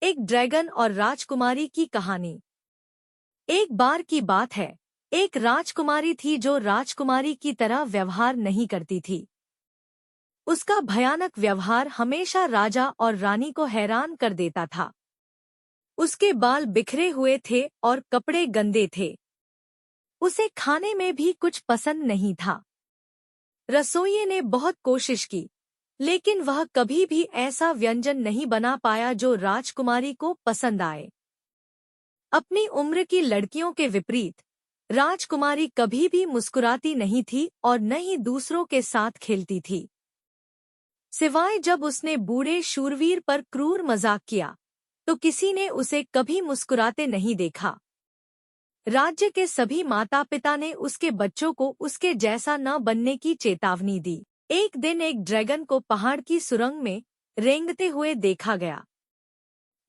एक ड्रैगन और राजकुमारी की कहानी। एक बार की बात है, एक राजकुमारी थी जो राजकुमारी की तरह व्यवहार नहीं करती थी। उसका भयानक व्यवहार हमेशा राजा और रानी को हैरान कर देता था। उसके बाल बिखरे हुए थे और कपड़े गंदे थे। उसे खाने में भी कुछ पसंद नहीं था। रसोइये ने बहुत कोशिश की, लेकिन वह कभी भी ऐसा व्यंजन नहीं बना पाया जो राजकुमारी को पसंद आए। अपनी उम्र की लड़कियों के विपरीत, राजकुमारी कभी भी मुस्कुराती नहीं थी और न ही दूसरों के साथ खेलती थी, सिवाय जब उसने बूढ़े शूरवीर पर क्रूर मजाक किया, तो किसी ने उसे कभी मुस्कुराते नहीं देखा। राज्य के सभी माता पिता ने उसके बच्चों को उसके जैसा न बनने की चेतावनी दी। एक दिन एक ड्रैगन को पहाड़ की सुरंग में रेंगते हुए देखा गया।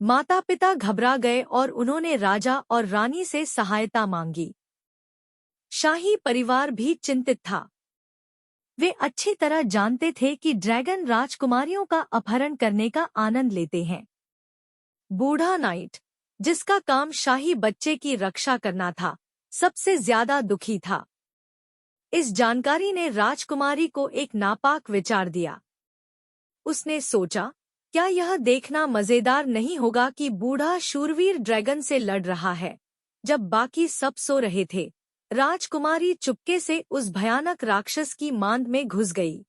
माता पिता घबरा गए और उन्होंने राजा और रानी से सहायता मांगी। शाही परिवार भी चिंतित था। वे अच्छी तरह जानते थे कि ड्रैगन राजकुमारियों का अपहरण करने का आनंद लेते हैं। बूढ़ा नाइट, जिसका काम शाही बच्चे की रक्षा करना था, सबसे ज्यादा दुखी था। इस जानकारी ने राजकुमारी को एक नापाक विचार दिया। उसने सोचा, क्या यह देखना मजेदार नहीं होगा कि बूढ़ा शूरवीर ड्रैगन से लड़ रहा है, जब बाकी सब सो रहे थे। राजकुमारी चुपके से उस भयानक राक्षस की मांद में घुस गई।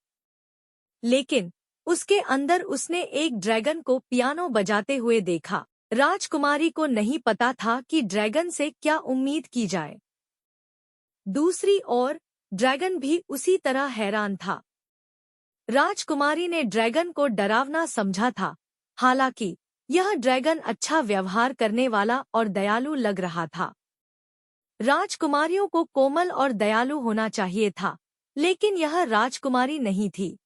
लेकिन उसके अंदर उसने एक ड्रैगन को पियानो बजाते हुए देखा। राजकुमारी को नहीं पता था कि ड्रैगन से क्या उम्मीद की जाए। दूसरी ओर ड्रैगन भी उसी तरह हैरान था। राजकुमारी ने ड्रैगन को डरावना समझा था, हालांकि यह ड्रैगन अच्छा व्यवहार करने वाला और दयालु लग रहा था। राजकुमारियों को कोमल और दयालु होना चाहिए था, लेकिन यह राजकुमारी नहीं थी।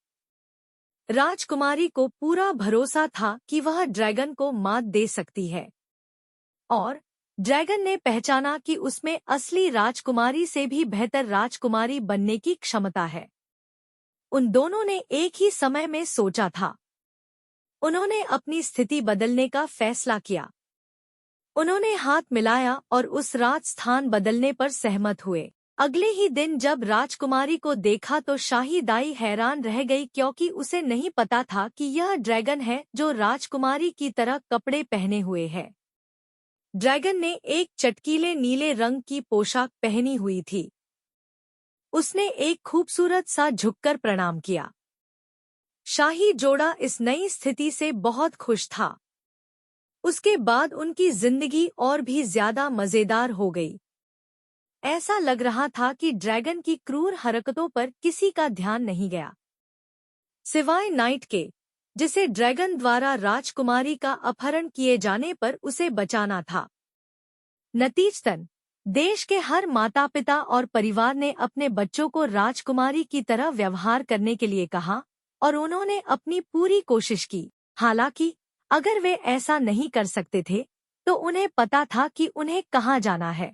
राजकुमारी को पूरा भरोसा था कि वह ड्रैगन को मात दे सकती है, और ड्रैगन ने पहचाना कि उसमें असली राजकुमारी से भी बेहतर राजकुमारी बनने की क्षमता है। उन दोनों ने एक ही समय में सोचा था। उन्होंने अपनी स्थिति बदलने का फैसला किया। उन्होंने हाथ मिलाया और उस रात स्थान बदलने पर सहमत हुए। अगले ही दिन जब राजकुमारी को देखा तो शाही दाई हैरान रह गई, क्योंकि उसे नहीं पता था कि यह ड्रैगन है जो राजकुमारी की तरह कपड़े पहने हुए है। ड्रैगन ने एक चटकीले नीले रंग की पोशाक पहनी हुई थी। उसने एक खूबसूरत सा झुककर प्रणाम किया। शाही जोड़ा इस नई स्थिति से बहुत खुश था। उसके बाद उनकी जिंदगी और भी ज्यादा मजेदार हो गई। ऐसा लग रहा था कि ड्रैगन की क्रूर हरकतों पर किसी का ध्यान नहीं गया, सिवाय नाइट के, जिसे ड्रैगन द्वारा राजकुमारी का अपहरण किए जाने पर उसे बचाना था। नतीजतन देश के हर माता पिता और परिवार ने अपने बच्चों को राजकुमारी की तरह व्यवहार करने के लिए कहा, और उन्होंने अपनी पूरी कोशिश की। हालांकि अगर वे ऐसा नहीं कर सकते थे, तो उन्हें पता था कि उन्हें कहाँ जाना है।